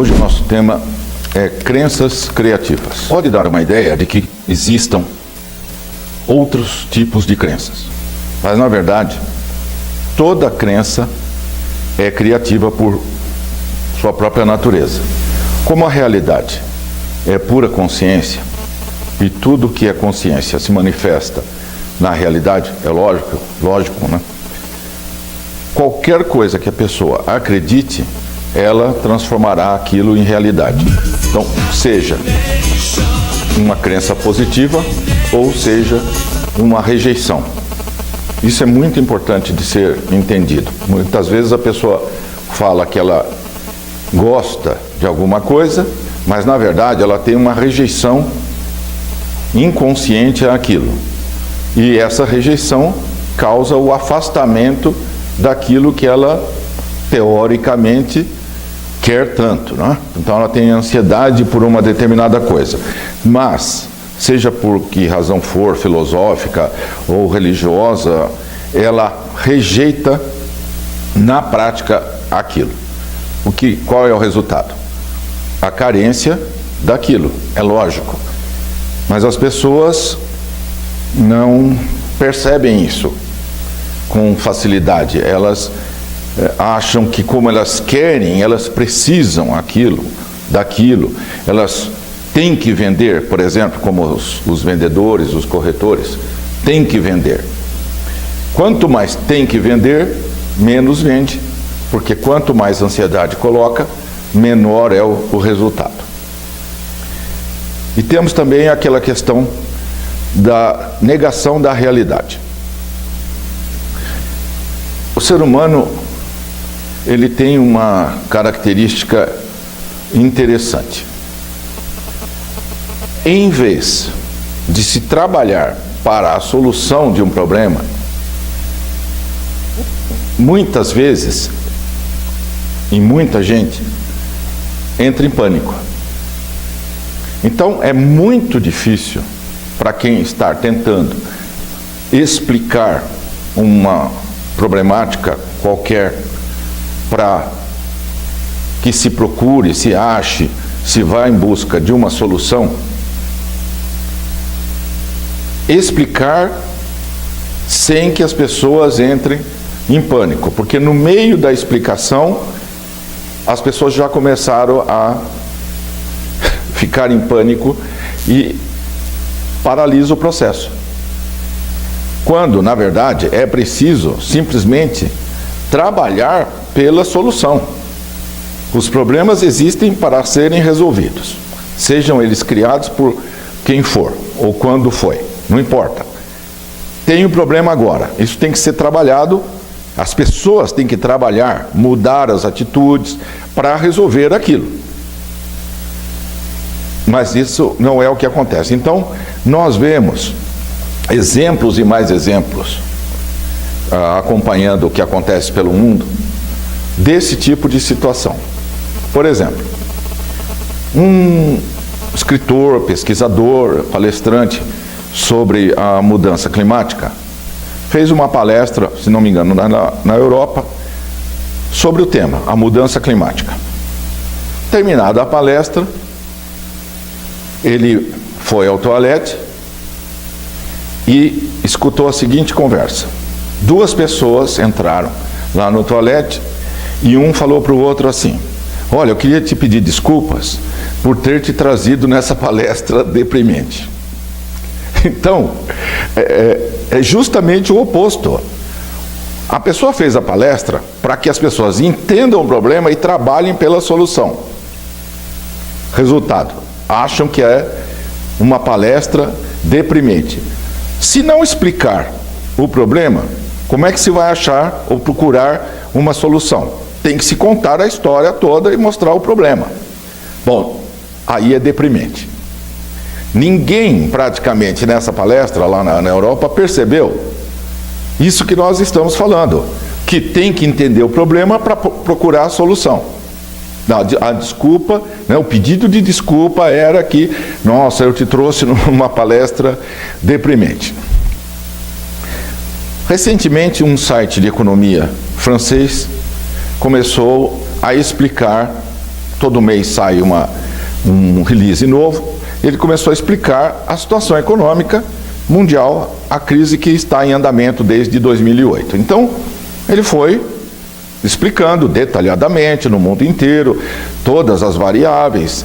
Hoje o nosso tema é crenças criativas. Pode dar uma ideia de que existam outros tipos de crenças, mas na verdade toda crença é criativa por sua própria natureza. Como a realidade é pura consciência e tudo que é consciência se manifesta na realidade, é lógico, né? Qualquer coisa que a pessoa acredite, ela transformará aquilo em realidade. Então, seja uma crença positiva ou seja uma rejeição. Isso é muito importante de ser entendido. Muitas vezes a pessoa fala que ela gosta de alguma coisa, mas na verdade ela tem uma rejeição inconsciente àquilo. E essa rejeição causa o afastamento daquilo que ela teoricamente quer tanto, né? Então ela tem ansiedade por uma determinada coisa, mas seja por que razão for, filosófica ou religiosa, ela rejeita na prática aquilo. Qual é o resultado? A carência daquilo, é lógico. Mas as pessoas não percebem isso com facilidade. Elas acham que como elas querem, elas precisam daquilo. Elas têm que vender, por exemplo, como os vendedores, os corretores, têm que vender. Quanto mais tem que vender, menos vende, porque quanto mais ansiedade coloca, menor é o resultado. E temos também aquela questão da negação da realidade. O ser humano, ele tem uma característica interessante. Em vez de se trabalhar para a solução de um problema, muitas vezes, e muita gente, entra em pânico. Então é muito difícil para quem está tentando explicar uma problemática qualquer para que se procure, se ache, se vá em busca de uma solução, explicar sem que as pessoas entrem em pânico, porque no meio da explicação as pessoas já começaram a ficar em pânico e paralisa o processo. Quando, na verdade, é preciso simplesmente trabalhar pela solução. Os problemas existem para serem resolvidos, sejam eles criados por quem for ou quando foi, não importa. Tem um problema agora, isso tem que ser trabalhado, as pessoas têm que trabalhar, mudar as atitudes para resolver aquilo. Mas isso não é o que acontece. Então, nós vemos exemplos e mais exemplos, acompanhando o que acontece pelo mundo, desse tipo de situação. Por exemplo, um escritor, pesquisador, palestrante sobre a mudança climática, fez uma palestra, se não me engano, na Europa, sobre o tema, a mudança climática. Terminada a palestra, ele foi ao toalete e escutou a seguinte conversa. Duas pessoas entraram lá no toalete e um falou para o outro assim: olha, eu queria te pedir desculpas por ter te trazido nessa palestra deprimente. Então, é justamente o oposto. A pessoa fez a palestra para que as pessoas entendam o problema e trabalhem pela solução. Resultado: acham que é uma palestra deprimente. Se não explicar o problema, como é que se vai achar ou procurar uma solução? Tem que se contar a história toda e mostrar o problema. Bom, aí é deprimente. Ninguém praticamente nessa palestra lá na Europa percebeu isso que nós estamos falando, que tem que entender o problema para procurar a solução. A desculpa, né, o pedido de desculpa era que, nossa, eu te trouxe numa palestra deprimente. Recentemente, um site de economia francês começou a explicar todo mês sai um release novo, ele começou a explicar a situação econômica mundial, a crise que está em andamento desde 2008. Então, ele foi explicando detalhadamente no mundo inteiro todas as variáveis